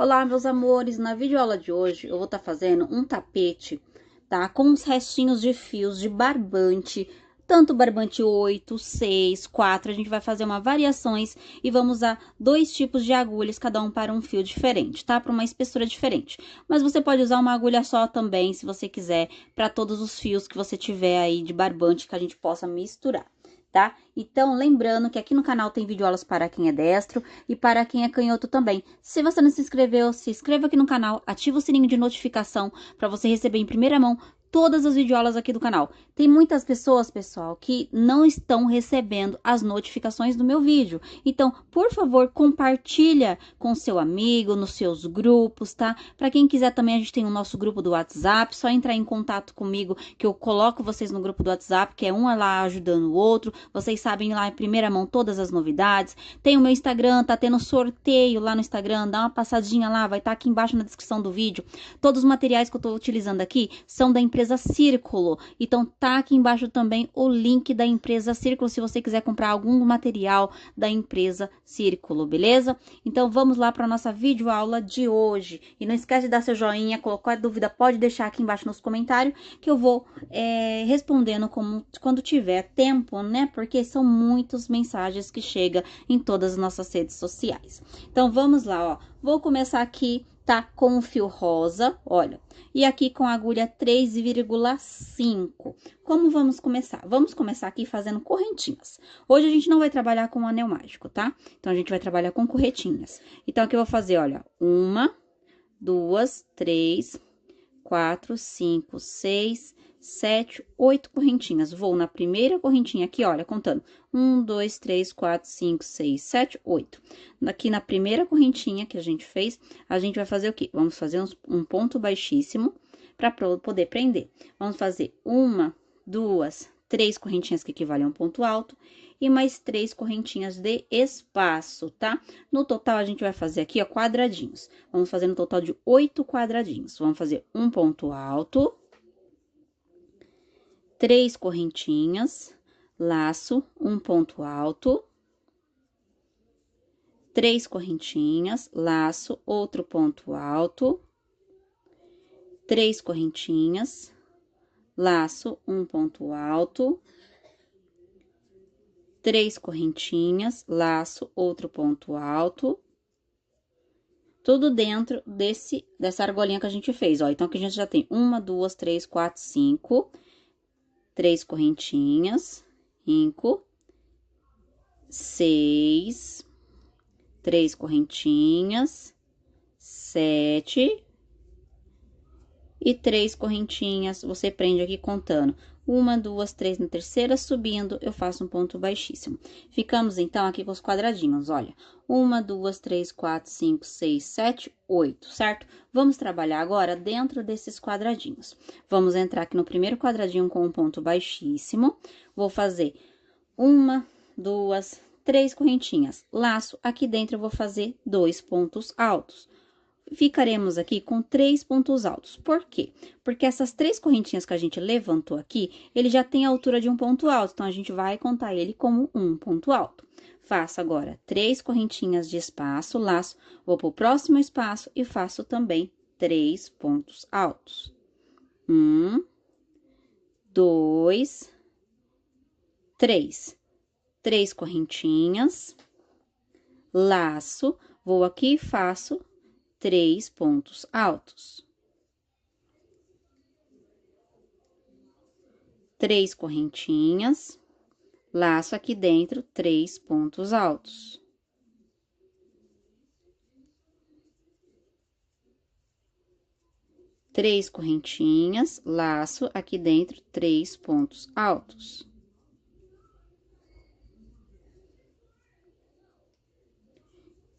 Olá, meus amores! Na videoaula de hoje eu vou estar fazendo um tapete, tá? Com uns restinhos de fios de barbante, tanto barbante 8, 6, 4. A gente vai fazer uma variações e vamos usar dois tipos de agulhas, cada um para um fio diferente, tá? Para uma espessura diferente. Mas você pode usar uma agulha só também, se você quiser, para todos os fios que você tiver aí de barbante que a gente possa misturar. Tá? Então, lembrando que aqui no canal tem videoaulas para quem é destro e para quem é canhoto também. Se você não se inscreveu, se inscreva aqui no canal, ativa o sininho de notificação para você receber em primeira mão todas as videoaulas aqui do canal. Tem muitas pessoas, pessoal, que não estão recebendo as notificações do meu vídeo. Então, por favor, compartilha com seu amigo, nos seus grupos, tá? Para quem quiser também, a gente tem o nosso grupo do WhatsApp, só entrar em contato comigo que eu coloco vocês no grupo do WhatsApp, que é um lá ajudando o outro. Vocês sabem lá em primeira mão todas as novidades. Tem o meu Instagram, tá tendo sorteio lá no Instagram, dá uma passadinha lá, vai estar aqui embaixo na descrição do vídeo. Todos os materiais que eu tô utilizando aqui são da empresa Círculo, então tá aqui embaixo também o link da empresa Círculo, se você quiser comprar algum material da empresa Círculo, beleza? Então vamos lá para nossa videoaula de hoje. E não esquece de dar seu joinha, qualquer dúvida pode deixar aqui embaixo nos comentários, que eu vou respondendo quando tiver tempo, né? Porque são muitas mensagens que chegam em todas as nossas redes sociais. Então vamos lá, ó. Vou começar aqui, tá? Com o fio rosa, olha. E aqui com a agulha 3,5. Como vamos começar? Vamos começar aqui fazendo correntinhas. Hoje a gente não vai trabalhar com o anel mágico, tá? Então, a gente vai trabalhar com correntinhas. Então, aqui eu vou fazer, olha, 1, 2, 3, 4, 5, 6, 7, 8 correntinhas. Vou na primeira correntinha aqui, olha, contando. 1, 2, 3, 4, 5, 6, 7, 8. Aqui na primeira correntinha que a gente fez, a gente vai fazer o quê? Vamos fazer um ponto baixíssimo para poder prender. Vamos fazer 1, 2, 3 correntinhas que equivalem a um ponto alto e mais 3 correntinhas de espaço, tá? No total, a gente vai fazer aqui, ó, quadradinhos. Vamos fazer no total de 8 quadradinhos. Vamos fazer um ponto alto, 3 correntinhas, laço, um ponto alto, 3 correntinhas, laço, outro ponto alto, 3 correntinhas, laço, um ponto alto, 3 correntinhas, laço, outro ponto alto, tudo dentro dessa argolinha que a gente fez, ó. Então, aqui a gente já tem 1, 2, 3, 4, 5, 3 correntinhas, 5, 6, 3 correntinhas, 7 e 3 correntinhas. Você prende aqui contando 1, 2, 3 na terceira, subindo, eu faço um ponto baixíssimo. Ficamos, então, aqui com os quadradinhos, olha. 1, 2, 3, 4, 5, 6, 7, 8, certo? Vamos trabalhar agora dentro desses quadradinhos. Vamos entrar aqui no primeiro quadradinho com um ponto baixíssimo. Vou fazer 1, 2, 3 correntinhas. Laço, aqui dentro eu vou fazer 2 pontos altos. Ficaremos aqui com 3 pontos altos. Por quê? Porque essas 3 correntinhas que a gente levantou aqui, ele já tem a altura de um ponto alto, então a gente vai contar ele como um ponto alto. Faço agora 3 correntinhas de espaço, laço, vou pro próximo espaço e faço também 3 pontos altos. 1, 2, 3. 3 correntinhas, laço, vou aqui e faço 3 pontos altos. 3 correntinhas, laço aqui dentro, 3 pontos altos. Três correntinhas, laço aqui dentro, 3 pontos altos.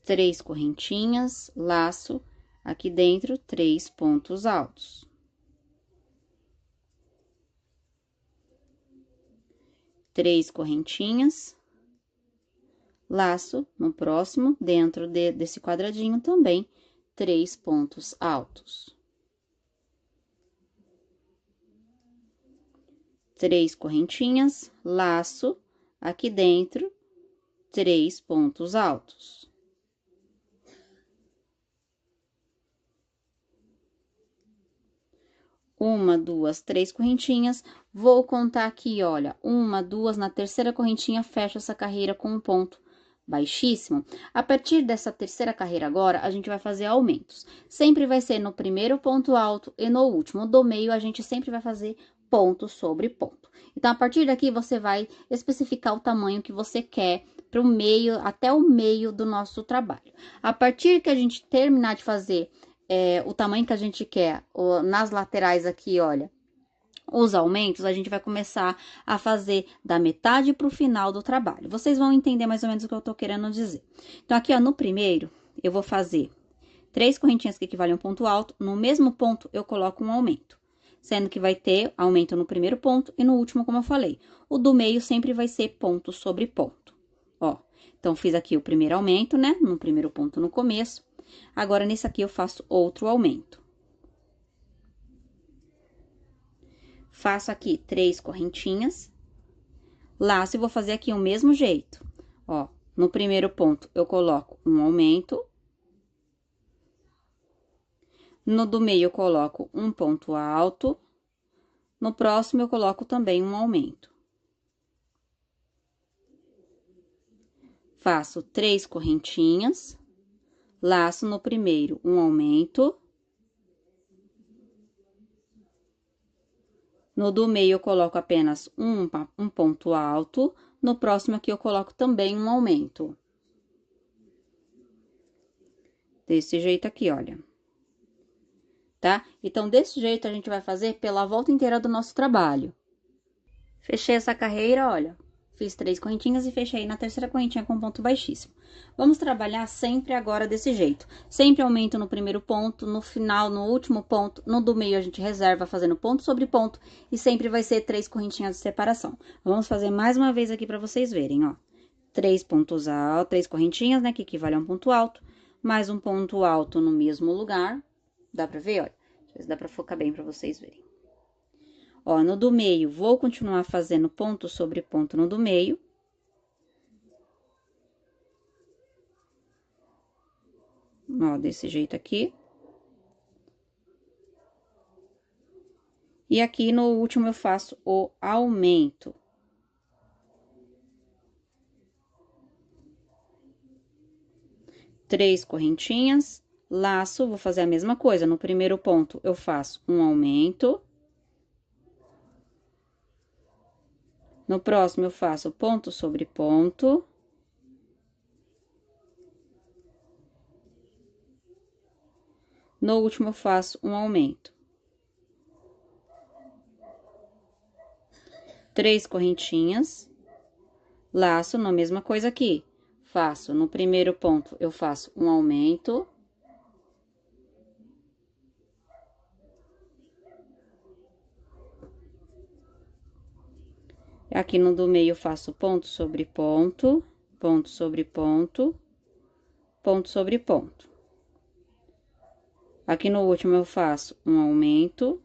Três correntinhas, laço aqui dentro, 3 pontos altos. Três correntinhas, laço no próximo, dentro desse quadradinho também, 3 pontos altos. 3 correntinhas, laço aqui dentro, 3 pontos altos. uma, duas, três correntinhas. Vou contar aqui, olha, uma, duas, na terceira correntinha, fecho essa carreira com um ponto baixíssimo. A partir dessa terceira carreira agora, a gente vai fazer aumentos. Sempre vai ser no primeiro ponto alto e no último. Do meio, a gente sempre vai fazer ponto sobre ponto. Então, a partir daqui, você vai especificar o tamanho que você quer para o meio, até o meio do nosso trabalho. A partir que a gente terminar de fazer o tamanho que a gente quer, nas laterais aqui, olha, os aumentos, a gente vai começar a fazer da metade para o final do trabalho. Vocês vão entender mais ou menos o que eu tô querendo dizer. Então, aqui, ó, no primeiro, eu vou fazer 3 correntinhas que equivalem a um ponto alto. No mesmo ponto, eu coloco um aumento. Sendo que vai ter aumento no primeiro ponto e no último, como eu falei. O do meio sempre vai ser ponto sobre ponto. Ó, então, fiz aqui o primeiro aumento, né? No primeiro ponto no começo. Agora, nesse aqui, eu faço outro aumento. Faço aqui 3 correntinhas. Laço e vou fazer aqui o mesmo jeito. Ó, no primeiro ponto, eu coloco um aumento. No do meio, eu coloco um ponto alto. No próximo, eu coloco também um aumento. Faço 3 correntinhas. Laço no primeiro um aumento. No do meio, eu coloco apenas um ponto alto. No próximo aqui, eu coloco também um aumento. Desse jeito aqui, olha. Tá? Então, desse jeito, a gente vai fazer pela volta inteira do nosso trabalho. Fechei essa carreira, olha. Fiz 3 correntinhas e fechei na terceira correntinha com ponto baixíssimo. Vamos trabalhar sempre agora desse jeito. Sempre aumento no primeiro ponto, no final, no último ponto, no do meio a gente reserva fazendo ponto sobre ponto e sempre vai ser 3 correntinhas de separação. Vamos fazer mais uma vez aqui para vocês verem, ó. 3 pontos altos, 3 correntinhas, né, que equivale a um ponto alto, mais um ponto alto no mesmo lugar. Dá pra ver, olha? Deixa eu ver se dá pra focar bem pra vocês verem. Ó, no do meio, vou continuar fazendo ponto sobre ponto no do meio. Ó, desse jeito aqui. E aqui no último eu faço o aumento. Três correntinhas, laço, vou fazer a mesma coisa. No primeiro ponto, eu faço um aumento. No próximo, eu faço ponto sobre ponto. No último, eu faço um aumento. 3 correntinhas, laço, na mesma coisa aqui. Faço, no primeiro ponto, eu faço um aumento. Aqui no do meio, eu faço ponto sobre ponto, ponto sobre ponto, ponto sobre ponto. Aqui no último, eu faço um aumento.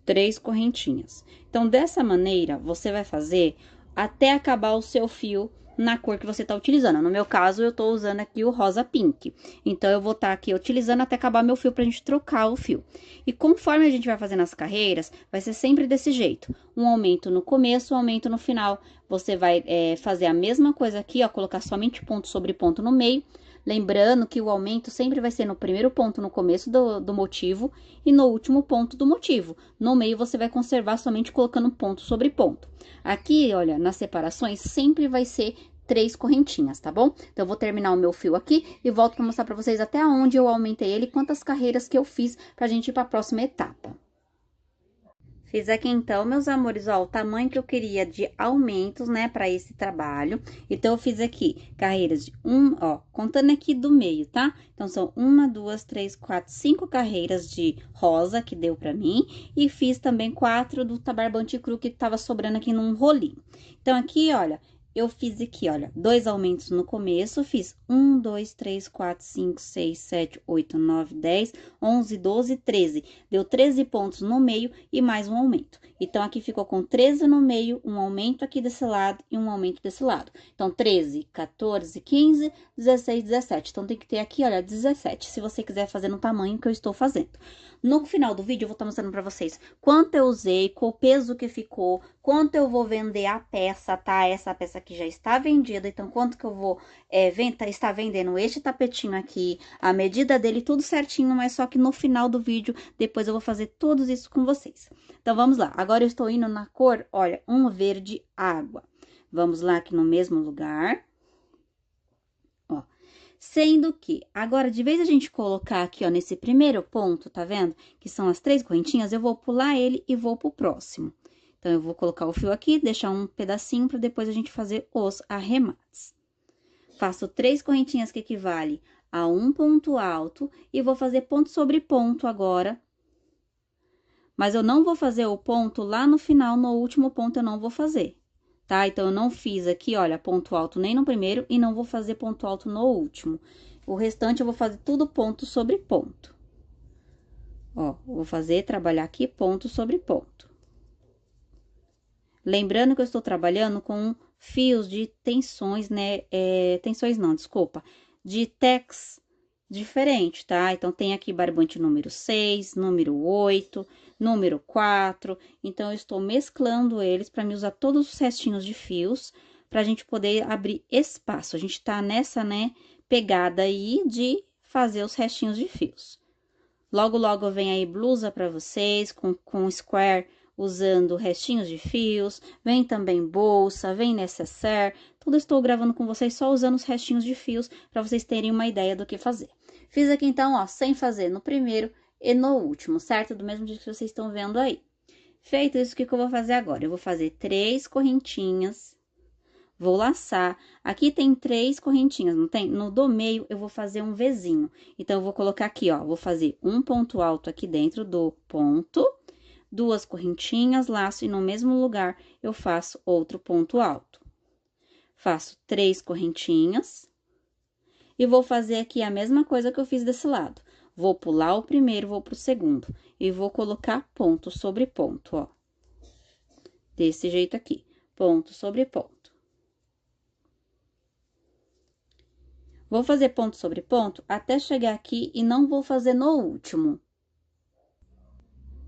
3 correntinhas. Então, dessa maneira, você vai fazer até acabar o seu fio na cor que você tá utilizando. No meu caso, eu tô usando aqui o rosa pink. Então, eu vou estar aqui utilizando até acabar meu fio pra gente trocar o fio. E conforme a gente vai fazendo as carreiras, vai ser sempre desse jeito. Um aumento no começo, um aumento no final. Você vai fazer a mesma coisa aqui, ó, colocar somente ponto sobre ponto no meio. Lembrando que o aumento sempre vai ser no primeiro ponto no começo do motivo e no último ponto do motivo. No meio, você vai conservar somente colocando ponto sobre ponto. Aqui, olha, nas separações, sempre vai ser 3 correntinhas, tá bom? Então, eu vou terminar o meu fio aqui e volto para mostrar para vocês até onde eu aumentei ele e quantas carreiras que eu fiz pra gente ir para a próxima etapa. Fiz aqui, então, meus amores, ó, o tamanho que eu queria de aumentos, né, para esse trabalho. Então, eu fiz aqui carreiras de ó, contando aqui do meio, tá? Então, são 1, 2, 3, 4, 5 carreiras de rosa que deu pra mim. E fiz também 4 do barbante cru que tava sobrando aqui num rolinho. Então, aqui, olha, eu fiz aqui, olha, 2 aumentos no começo, fiz 1, 2, 3, 4, 5, 6, 7, 8, 9, 10, 11, 12, 13. Deu 13 pontos no meio e mais um aumento. Então, aqui ficou com 13 no meio, um aumento aqui desse lado e um aumento desse lado. Então, 13, 14, 15, 16, 17. Então, tem que ter aqui, olha, 17, se você quiser fazer no tamanho que eu estou fazendo. No final do vídeo, eu vou estar mostrando pra vocês quanto eu usei, qual o peso que ficou, quanto eu vou vender a peça, tá? Essa peça aqui já está vendida, então quanto que eu vou estar vendendo este tapetinho aqui, a medida dele, tudo certinho, mas só que no final do vídeo, depois eu vou fazer tudo isso com vocês. Então, vamos lá. Agora, eu estou indo na cor, olha, um verde água. Vamos lá aqui no mesmo lugar. Ó. Sendo que, agora, de vez a gente colocar aqui, ó, nesse primeiro ponto, tá vendo? Que são as 3 correntinhas, eu vou pular ele e vou pro próximo. Então, eu vou colocar o fio aqui, deixar um pedacinho para depois a gente fazer os arremates. Faço 3 correntinhas que equivale a um ponto alto e vou fazer ponto sobre ponto agora. Mas eu não vou fazer o ponto lá no final, no último ponto eu não vou fazer, tá? Então, eu não fiz aqui, olha, ponto alto nem no primeiro e não vou fazer ponto alto no último. O restante eu vou fazer tudo ponto sobre ponto. Ó, vou fazer, trabalhar aqui ponto sobre ponto. Lembrando que eu estou trabalhando com fios de tensões, né? Tensões não, desculpa. De tex diferente, tá? Então, tem aqui barbante número 6, número 8, número 4. Então, eu estou mesclando eles para me usar todos os restinhos de fios, pra gente poder abrir espaço. A gente tá nessa, né, pegada aí de fazer os restinhos de fios. Logo, logo vem aí blusa para vocês, com square, usando restinhos de fios. Vem também bolsa, vem necessaire. Tudo estou gravando com vocês só usando os restinhos de fios, para vocês terem uma ideia do que fazer. Fiz aqui, então, ó, sem fazer no primeiro e no último, certo? Do mesmo jeito que vocês estão vendo aí. Feito isso, o que eu vou fazer agora? Eu vou fazer 3 correntinhas. Vou laçar. Aqui tem 3 correntinhas, não tem? No do meio, eu vou fazer um Vzinho. Então, eu vou colocar aqui, ó, vou fazer um ponto alto aqui dentro do ponto, 2 correntinhas, laço, e no mesmo lugar, eu faço outro ponto alto. Faço 3 correntinhas. E vou fazer aqui a mesma coisa que eu fiz desse lado. Vou pular o primeiro, vou pro segundo. E vou colocar ponto sobre ponto, ó. Desse jeito aqui. Ponto sobre ponto. Vou fazer ponto sobre ponto até chegar aqui e não vou fazer no último.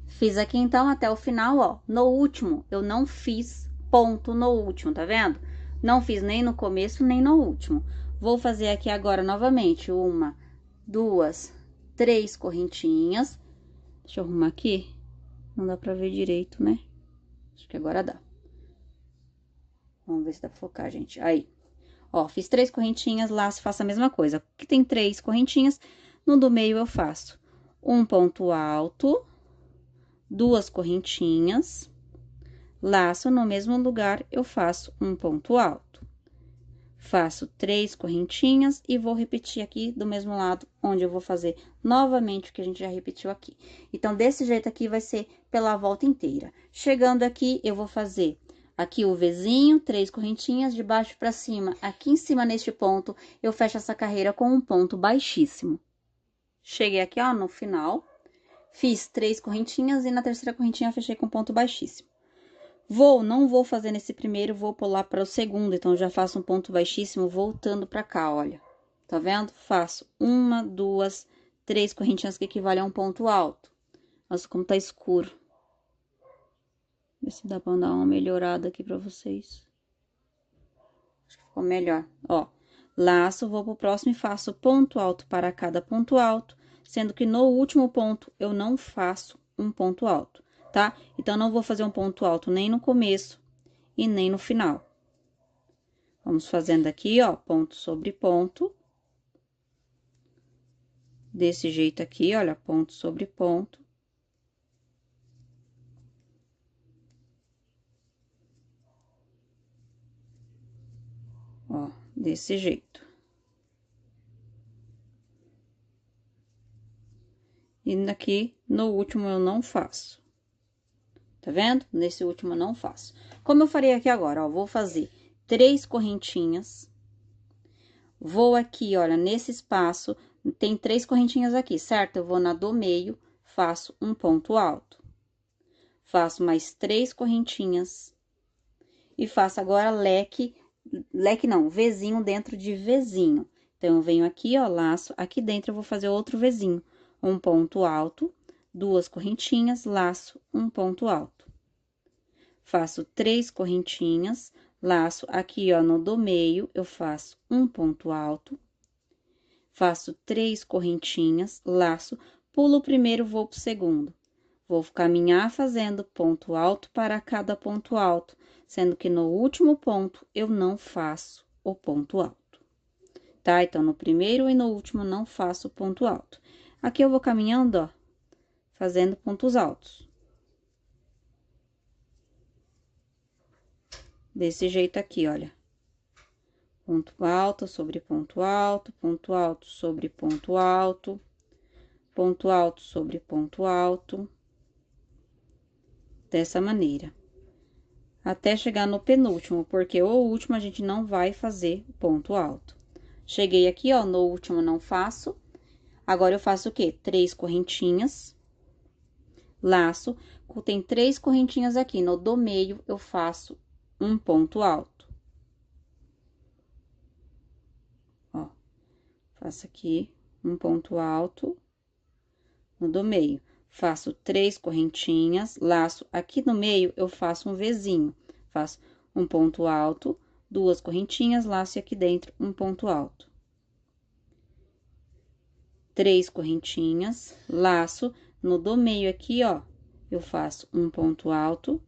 Fiz aqui, então, até o final, ó. No último, eu não fiz ponto no último, tá vendo? Não fiz nem no começo, nem no último. Vou fazer aqui agora, novamente, 1, 2, 3 correntinhas. Deixa eu arrumar aqui. Não dá pra ver direito, né? Acho que agora dá. Vamos ver se dá pra focar, gente. Aí. Ó, fiz 3 correntinhas, laço, faço a mesma coisa. Aqui tem 3 correntinhas, no do meio eu faço um ponto alto, 2 correntinhas, laço, no mesmo lugar eu faço um ponto alto. Faço 3 correntinhas e vou repetir aqui do mesmo lado, onde eu vou fazer novamente o que a gente já repetiu aqui. Então, desse jeito aqui vai ser pela volta inteira. Chegando aqui, eu vou fazer aqui o Vzinho, 3 correntinhas, de baixo pra cima. Aqui em cima, neste ponto, eu fecho essa carreira com um ponto baixíssimo. Cheguei aqui, ó, no final, fiz 3 correntinhas e na terceira correntinha eu fechei com ponto baixíssimo. Não vou fazer nesse primeiro, vou pular para o segundo, então já faço um ponto baixíssimo voltando pra cá, olha. Tá vendo? Faço 1, 2, 3 correntinhas que equivalem a um ponto alto. Nossa, como tá escuro. Ver se dá pra dar uma melhorada aqui pra vocês. Acho que ficou melhor. Ó, laço, vou pro próximo e faço ponto alto para cada ponto alto, sendo que no último ponto eu não faço um ponto alto, tá? Então, não vou fazer um ponto alto nem no começo e nem no final. Vamos fazendo aqui, ó, ponto sobre ponto. Desse jeito aqui, olha, ponto sobre ponto. Ó, desse jeito. E aqui, no último, eu não faço. Tá vendo? Nesse último, eu não faço. Como eu farei aqui agora, ó, vou fazer 3 correntinhas. Vou aqui, olha, nesse espaço, tem 3 correntinhas aqui, certo? Eu vou na do meio, faço um ponto alto. Faço mais 3 correntinhas. E faço agora leque não, Vzinho dentro de Vzinho. Então, eu venho aqui, ó, laço, aqui dentro eu vou fazer outro Vzinho. Um ponto alto, 2 correntinhas, laço, um ponto alto. Faço 3 correntinhas, laço aqui, ó, no do meio, eu faço um ponto alto. Faço 3 correntinhas, laço, pulo o primeiro, vou pro segundo. Vou caminhar fazendo ponto alto para cada ponto alto, sendo que no último ponto eu não faço o ponto alto. Tá? Então, no primeiro e no último não faço ponto alto. Aqui eu vou caminhando, ó, fazendo pontos altos. Desse jeito aqui, olha. Ponto alto sobre ponto alto, ponto alto sobre ponto alto, ponto alto sobre ponto alto. Dessa maneira. Até chegar no penúltimo, porque o último a gente não vai fazer ponto alto. Cheguei aqui, ó, no último não faço. Agora, eu faço o quê? 3 correntinhas. Laço, tem 3 correntinhas aqui. No do meio, eu faço um ponto alto. Ó, faço aqui um ponto alto no do meio. Faço 3 correntinhas, laço aqui no meio, eu faço um Vzinho. Faço um ponto alto, 2 correntinhas, laço aqui dentro um ponto alto. 3 correntinhas, laço no do meio aqui, ó, eu faço um ponto alto.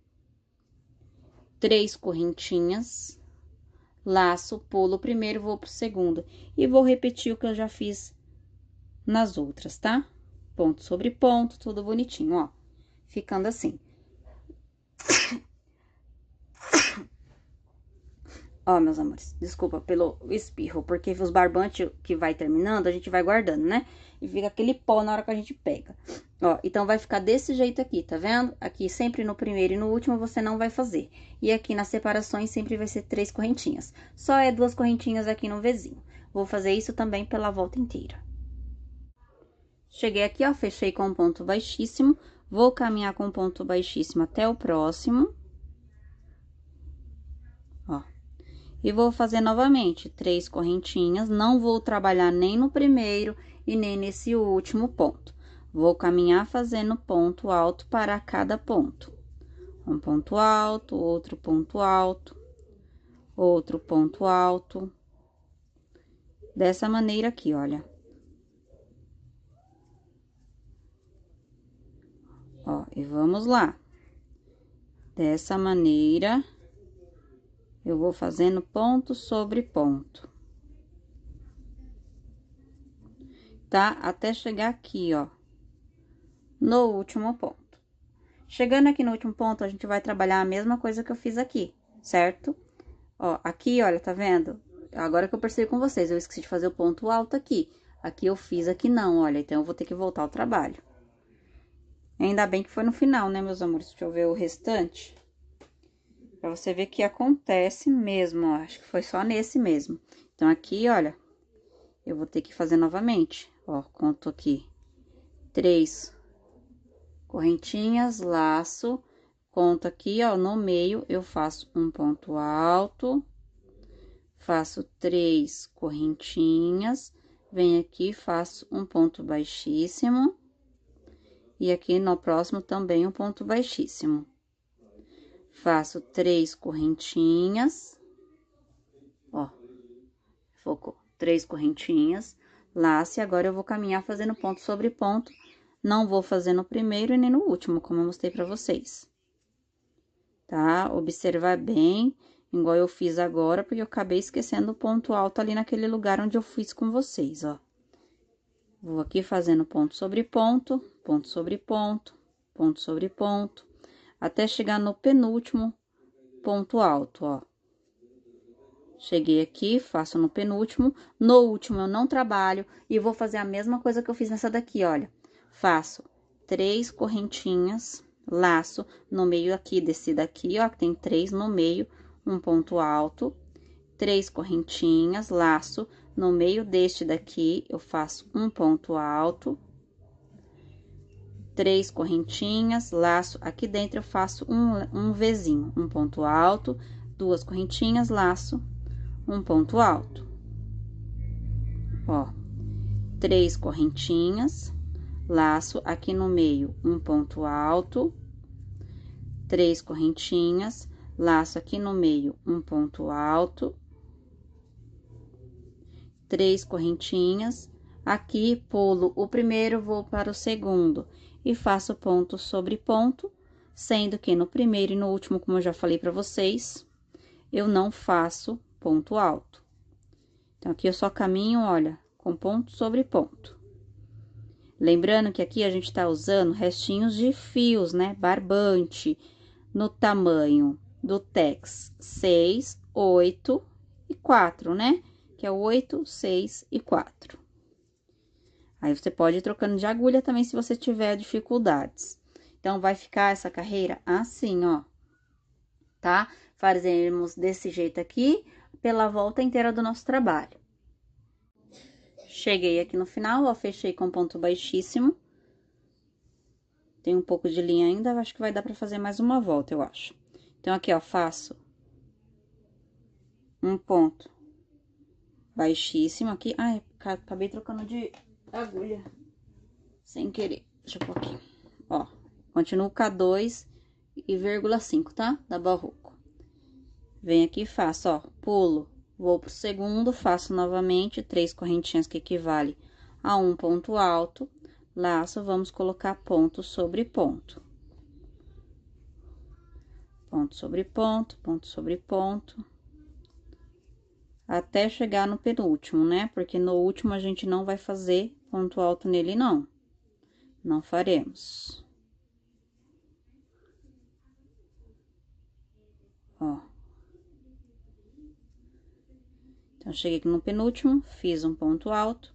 3 correntinhas, laço, pulo o primeiro, vou pro segundo. E vou repetir o que eu já fiz nas outras, tá? Ponto sobre ponto, tudo bonitinho, ó. Ficando assim. Ó, meus amores, desculpa pelo espirro, porque os barbantes que vai terminando, a gente vai guardando, né? E fica aquele pó na hora que a gente pega. Ó, então, vai ficar desse jeito aqui, tá vendo? Aqui, sempre no primeiro e no último, você não vai fazer. E aqui, nas separações, sempre vai ser 3 correntinhas. Só é 2 correntinhas aqui no Vzinho. Vou fazer isso também pela volta inteira. Cheguei aqui, ó, fechei com um ponto baixíssimo. Vou caminhar com ponto baixíssimo até o próximo. Ó. E vou fazer novamente 3 correntinhas, não vou trabalhar nem no primeiro e nem nesse último ponto. Vou caminhar fazendo ponto alto para cada ponto. Um ponto alto, outro ponto alto, outro ponto alto. Dessa maneira aqui, olha. Ó, e vamos lá. Dessa maneira, eu vou fazendo ponto sobre ponto. Tá? Até chegar aqui, ó, no último ponto. Chegando aqui no último ponto, a gente vai trabalhar a mesma coisa que eu fiz aqui, certo? Ó, aqui, olha, tá vendo? Agora que eu percebi com vocês, eu esqueci de fazer o ponto alto aqui. Aqui eu fiz, aqui não, olha, então eu vou ter que voltar ao trabalho. Ainda bem que foi no final, né, meus amores? Deixa eu ver o restante. Pra você ver que acontece mesmo, ó. Acho que foi só nesse mesmo. Então, aqui, olha, eu vou ter que fazer novamente. Ó, conto aqui 3 correntinhas, laço, conto aqui, ó, no meio, eu faço um ponto alto, faço 3 correntinhas, venho aqui, faço um ponto baixíssimo, e aqui no próximo também um ponto baixíssimo. Faço 3 correntinhas, ó, focou, 3 correntinhas, laço, e agora eu vou caminhar fazendo ponto sobre ponto, não vou fazer no primeiro e nem no último, como eu mostrei pra vocês. Tá? Observar bem, igual eu fiz agora, porque eu acabei esquecendo o ponto alto ali naquele lugar onde eu fiz com vocês, ó. Vou aqui fazendo ponto sobre ponto, ponto sobre ponto, ponto sobre ponto, até chegar no penúltimo ponto alto, ó. Cheguei aqui, faço no penúltimo, no último eu não trabalho, e vou fazer a mesma coisa que eu fiz nessa daqui, olha. Faço 3 correntinhas, laço no meio aqui desse daqui, ó, que tem 3 no meio, um ponto alto. 3 correntinhas, laço, no meio deste daqui, eu faço um ponto alto, 3 correntinhas, laço, aqui dentro eu faço um Vzinho, um ponto alto, 2 correntinhas, laço, um ponto alto. Ó, 3 correntinhas, laço, aqui no meio, um ponto alto, 3 correntinhas, laço aqui no meio, um ponto alto, 3 correntinhas, aqui pulo o primeiro, vou para o segundo e faço ponto sobre ponto, sendo que no primeiro e no último, como eu já falei para vocês, eu não faço ponto alto. Então, aqui eu só caminho, olha, com ponto sobre ponto. Lembrando que aqui a gente tá usando restinhos de fios, né? Barbante, no tamanho do tex 6, 8 e 4, né? Que é 8, 6 e 4. Aí, você pode ir trocando de agulha também, se você tiver dificuldades. Então, vai ficar essa carreira assim, ó, tá? Fazemos desse jeito aqui, pela volta inteira do nosso trabalho. Cheguei aqui no final, ó, fechei com ponto baixíssimo. Tem um pouco de linha ainda, acho que vai dar pra fazer mais uma volta, eu acho. Então, aqui, ó, faço um ponto baixíssimo aqui. Ai, acabei trocando de agulha sem querer. Deixa eu pôr aqui. Ó, continuo K2 e vírgula 5, tá? Da barroco. Venho aqui e faço, ó, pulo, vou pro segundo, faço novamente 3 correntinhas que equivale a um ponto alto, laço, vamos colocar ponto sobre ponto. Ponto sobre ponto, ponto sobre ponto. Até chegar no penúltimo, né? Porque no último a gente não vai fazer ponto alto nele, não. Não faremos. Ó. Então, cheguei aqui no penúltimo, fiz um ponto alto.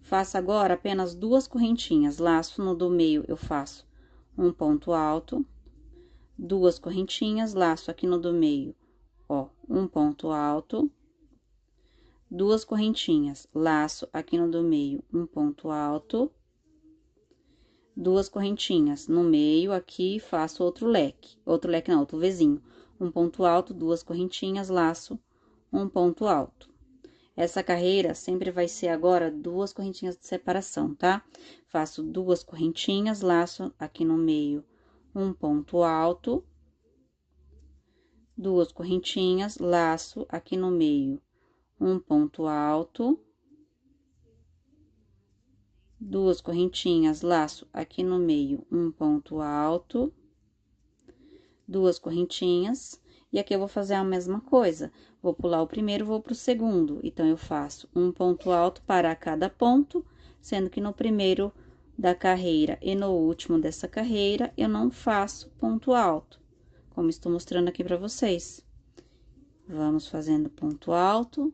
Faço agora apenas 2 correntinhas. Laço no do meio, eu faço um ponto alto. 2 correntinhas, laço aqui no do meio, ó, um ponto alto. 2 correntinhas, laço aqui no do meio, um ponto alto. 2 correntinhas no meio, aqui faço outro leque não, outro Vzinho. Um ponto alto, 2 correntinhas, laço, um ponto alto. Essa carreira sempre vai ser agora 2 correntinhas de separação, tá? Faço 2 correntinhas, laço aqui no meio, um ponto alto. 2 correntinhas, laço aqui no meio, um ponto alto. 2 correntinhas, laço aqui no meio, um ponto alto. 2 correntinhas, e aqui eu vou fazer a mesma coisa. Vou pular o primeiro, vou pro segundo. Então, eu faço um ponto alto para cada ponto, sendo que no primeiro da carreira e no último dessa carreira, eu não faço ponto alto, como estou mostrando aqui para vocês. Vamos fazendo ponto alto,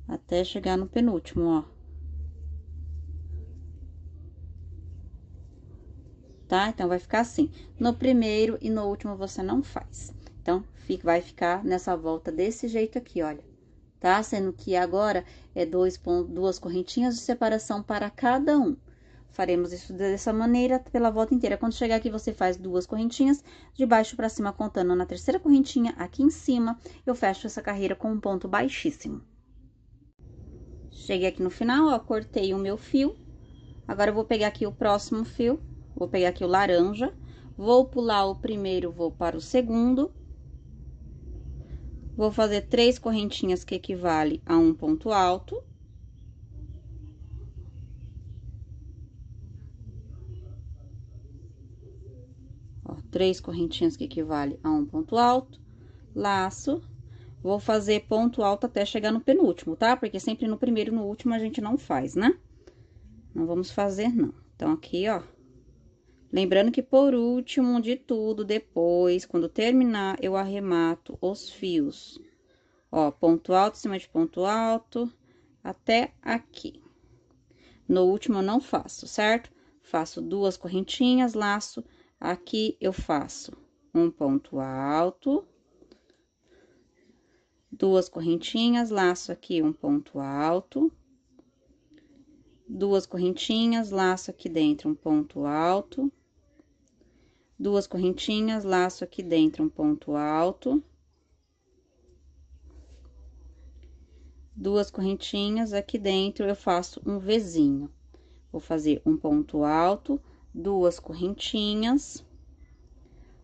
até chegar no penúltimo, ó. Tá? Então, vai ficar assim. No primeiro e no último, você não faz. Então, vai ficar nessa volta desse jeito aqui, olha. Tá? Sendo que agora, é 2 correntinhas de separação para cada um. Faremos isso dessa maneira pela volta inteira. Quando chegar aqui, você faz 2 correntinhas de baixo para cima, contando na terceira correntinha aqui em cima, eu fecho essa carreira com um ponto baixíssimo. Cheguei aqui no final, ó, cortei o meu fio. Agora, eu vou pegar aqui o próximo fio. Vou pegar aqui o laranja, vou pular o primeiro, vou para o segundo. Vou fazer 3 correntinhas que equivale a um ponto alto. Ó, 3 correntinhas que equivale a um ponto alto. Laço. Vou fazer ponto alto até chegar no penúltimo, tá? Porque sempre no primeiro e no último a gente não faz, né? Não vamos fazer, não. Então, aqui, ó. Lembrando que por último de tudo, depois, quando terminar, eu arremato os fios. Ó, ponto alto em cima de ponto alto, até aqui. No último, eu não faço, certo? Faço 2 correntinhas, laço, aqui eu faço um ponto alto. duas correntinhas, laço aqui um ponto alto, duas correntinhas, laço aqui dentro um ponto alto, duas correntinhas, laço aqui dentro um ponto alto, duas correntinhas, aqui dentro eu faço um Vzinho. Vou fazer um ponto alto, duas correntinhas,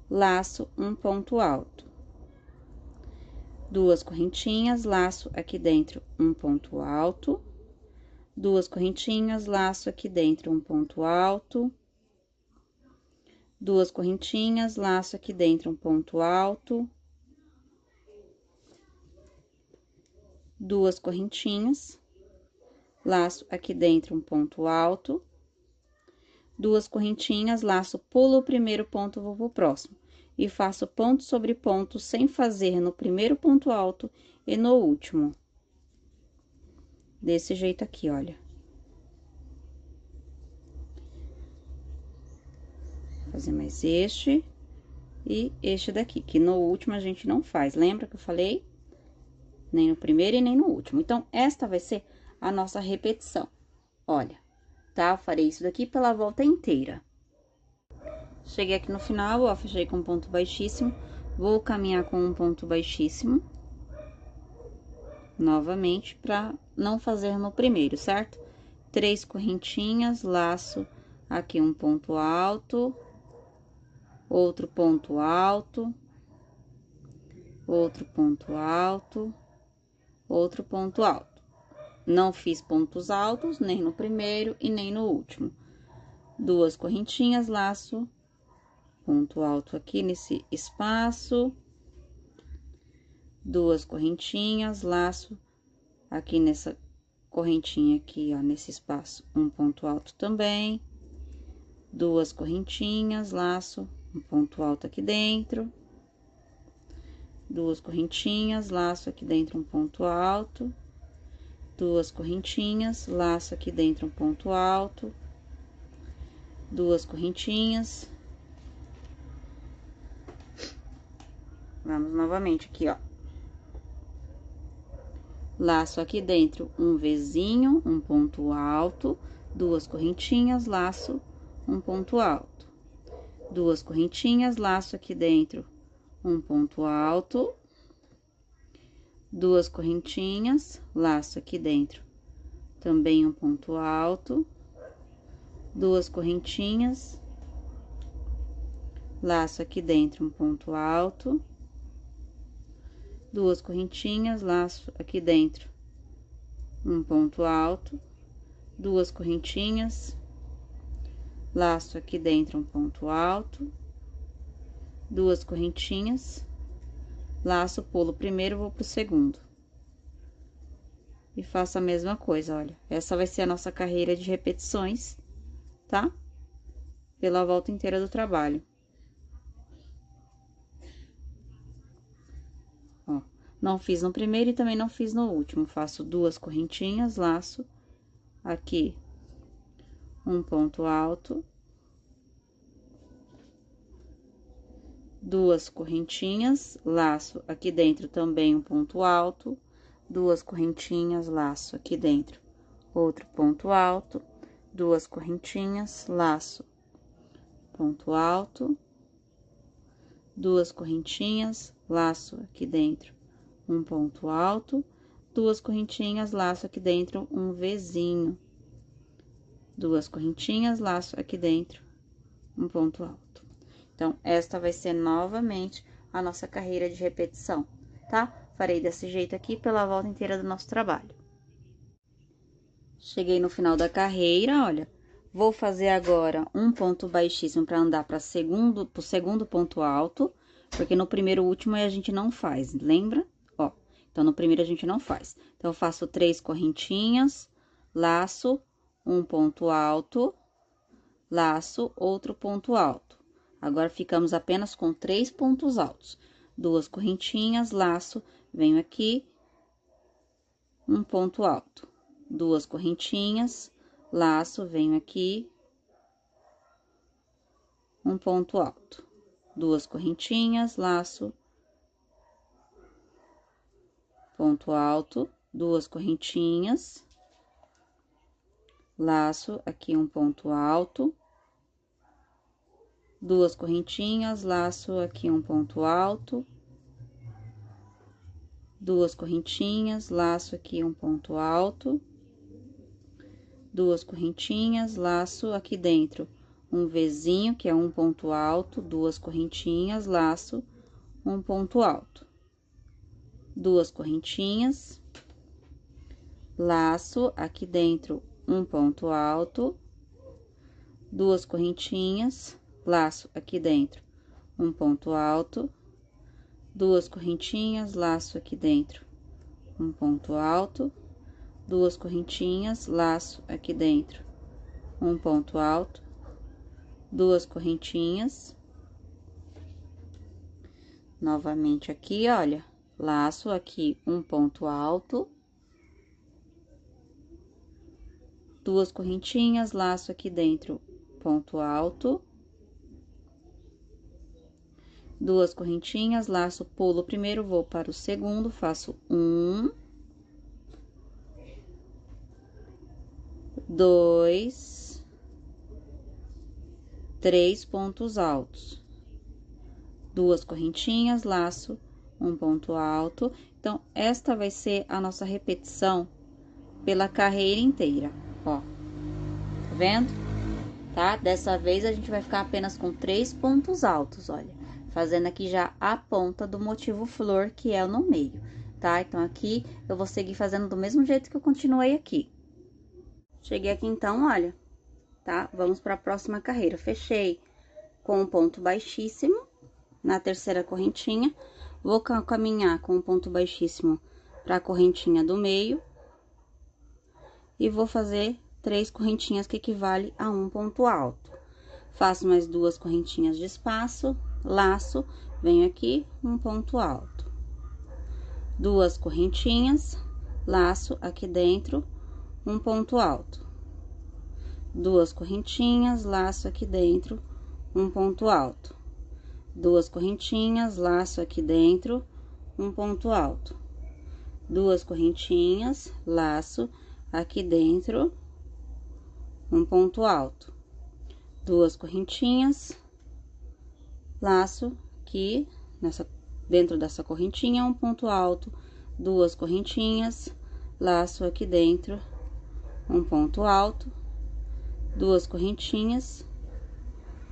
laço um ponto alto, duas correntinhas, laço aqui dentro um ponto alto, duas correntinhas, laço aqui dentro um ponto alto, duas correntinhas, laço aqui dentro um ponto alto, duas correntinhas, laço aqui dentro um ponto alto, duas correntinhas, laço, pulo o primeiro ponto, vou pro próximo. E faço ponto sobre ponto, sem fazer no primeiro ponto alto e no último. Desse jeito aqui, olha. Vou fazer mais este e este daqui, que no último a gente não faz. Lembra que eu falei? Nem no primeiro e nem no último. Então, esta vai ser a nossa repetição. Olha, tá? Eu farei isso daqui pela volta inteira. Cheguei aqui no final, ó, fechei com um ponto baixíssimo. Vou caminhar com um ponto baixíssimo. Novamente, pra não fazer no primeiro, certo? Três correntinhas, laço aqui um ponto alto, outro ponto alto, outro ponto alto, outro ponto alto. Não fiz pontos altos, nem no primeiro e nem no último. Duas correntinhas, laço, ponto alto aqui nesse espaço, duas correntinhas, laço aqui nessa correntinha aqui, ó, nesse espaço, um ponto alto também, duas correntinhas, laço, um ponto alto aqui dentro, duas correntinhas, laço aqui dentro um ponto alto, duas correntinhas, laço aqui dentro um ponto alto, duas correntinhas. Vamos novamente aqui, ó. Laço aqui dentro um Vzinho, um ponto alto, duas correntinhas, laço, um ponto alto. Duas correntinhas, laço aqui dentro, um ponto alto. Duas correntinhas, laço aqui dentro, também um ponto alto. Duas correntinhas, laço aqui dentro, um ponto alto. Duas correntinhas, laço aqui dentro, um ponto alto, duas correntinhas, laço aqui dentro um ponto alto, duas correntinhas, laço, pulo primeiro, vou pro segundo. E faço a mesma coisa, olha. Essa vai ser a nossa carreira de repetições, tá? Pela volta inteira do trabalho. Ó, não fiz no primeiro e também não fiz no último. Faço duas correntinhas, laço aqui um ponto alto, duas correntinhas, laço aqui dentro também um ponto alto, duas correntinhas, laço aqui dentro outro ponto alto, duas correntinhas, laço, ponto alto, duas correntinhas, laço aqui dentro um ponto alto, duas correntinhas, laço aqui dentro um Vzinho, duas correntinhas, laço aqui dentro um ponto alto. Então, esta vai ser novamente a nossa carreira de repetição, tá? Farei desse jeito aqui pela volta inteira do nosso trabalho. Cheguei no final da carreira, olha, vou fazer agora um ponto baixíssimo para andar para pro segundo ponto alto, porque no primeiro último a gente não faz, lembra? Ó, então no primeiro a gente não faz. Então, eu faço três correntinhas, laço, um ponto alto, laço, outro ponto alto. Agora, ficamos apenas com três pontos altos. Duas correntinhas, laço, venho aqui, um ponto alto. Duas correntinhas, laço, venho aqui, um ponto alto. Duas correntinhas, laço, ponto alto, duas correntinhas, laço aqui um ponto alto, duas correntinhas, laço aqui um ponto alto, duas correntinhas, laço aqui um ponto alto, duas correntinhas, laço aqui dentro um Vzinho, que é um ponto alto, duas correntinhas, laço um ponto alto, duas correntinhas, laço aqui dentro um ponto alto, duas correntinhas, laço aqui dentro um ponto alto, duas correntinhas, laço aqui dentro um ponto alto, duas correntinhas, laço aqui dentro um ponto alto, duas correntinhas, novamente aqui, olha, laço aqui um ponto alto, duas correntinhas, laço aqui dentro, ponto alto, duas correntinhas, laço, pulo o primeiro, vou para o segundo, faço um, dois, três pontos altos, duas correntinhas, laço, um ponto alto. Então, esta vai ser a nossa repetição pela carreira inteira, ó, tá vendo? Tá? Dessa vez, a gente vai ficar apenas com 3 pontos altos, olha, fazendo aqui já a ponta do motivo flor, que é no meio, tá? Então, aqui, eu vou seguir fazendo do mesmo jeito que eu continuei aqui. Cheguei aqui, então, olha, tá? Vamos para a próxima carreira. Fechei com um ponto baixíssimo na terceira correntinha, vou caminhar com um ponto baixíssimo para a correntinha do meio e vou fazer 3 correntinhas que equivale a um ponto alto. Faço mais 2 correntinhas de espaço, laço, venho aqui, um ponto alto. 2 correntinhas, laço aqui dentro, um ponto alto. 2 correntinhas, laço aqui dentro, um ponto alto. 2 correntinhas, laço aqui dentro, um ponto alto. 2 correntinhas, laço aqui dentro, um ponto alto. 2 correntinhas, laço aqui dentro dessa correntinha, um ponto alto. 2 correntinhas, laço aqui dentro, um ponto alto. 2 correntinhas,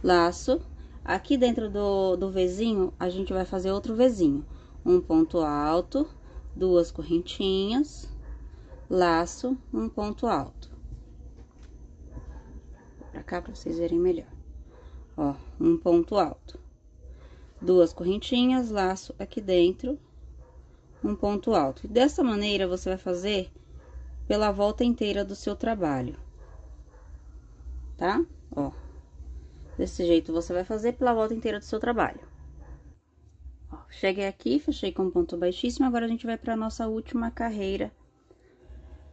laço. Aqui dentro do Vzinho, a gente vai fazer outro Vzinho. Um ponto alto, 2 correntinhas, laço, um ponto alto. Vou pra cá pra vocês verem melhor. Ó, um ponto alto. 2 correntinhas, laço aqui dentro, um ponto alto. E dessa maneira, você vai fazer pela volta inteira do seu trabalho, tá? Ó. Desse jeito, você vai fazer pela volta inteira do seu trabalho. Ó, cheguei aqui, fechei com ponto baixíssimo, agora a gente vai pra nossa última carreira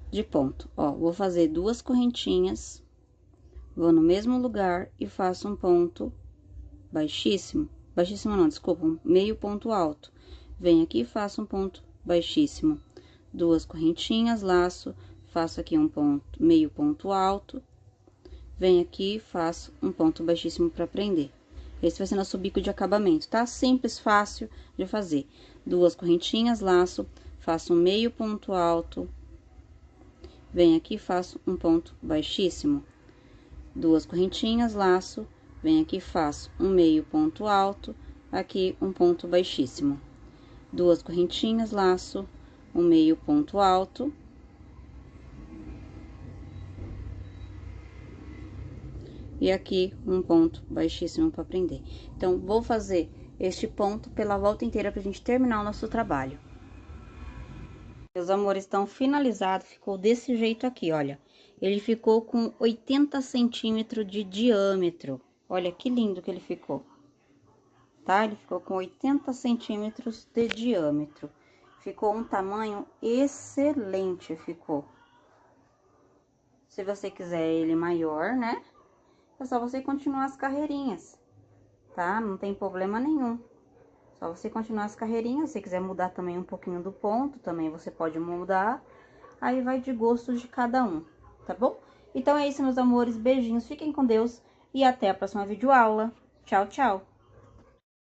de ponto. Ó, vou fazer 2 correntinhas, vou no mesmo lugar e faço um ponto baixíssimo. Baixíssimo não, desculpa, um meio ponto alto. Venho aqui e faço um ponto baixíssimo. 2 correntinhas, laço, faço aqui um ponto, meio ponto alto. Venho aqui e faço um ponto baixíssimo para prender. Esse vai ser nosso bico de acabamento, tá? Simples, fácil de fazer. 2 correntinhas, laço, faço um meio ponto alto. Venho aqui e faço um ponto baixíssimo. 2 correntinhas, laço, venho aqui e faço um meio ponto alto, aqui um ponto baixíssimo. 2 correntinhas, laço, um meio ponto alto. E aqui um ponto baixíssimo para prender. Então, vou fazer este ponto pela volta inteira pra gente terminar o nosso trabalho. Meus amores, estão finalizados, ficou desse jeito aqui, olha. Ele ficou com 80 centímetros de diâmetro. Olha que lindo que ele ficou. Tá? Ele ficou com 80 centímetros de diâmetro. Ficou um tamanho excelente, ficou. Se você quiser ele maior, né? É só você continuar as carreirinhas, tá? Não tem problema nenhum. Só você continuar as carreirinhas, se quiser mudar também um pouquinho do ponto, também você pode mudar. Aí vai de gosto de cada um, tá bom? Então é isso, meus amores, beijinhos, fiquem com Deus e até a próxima videoaula. Tchau, tchau!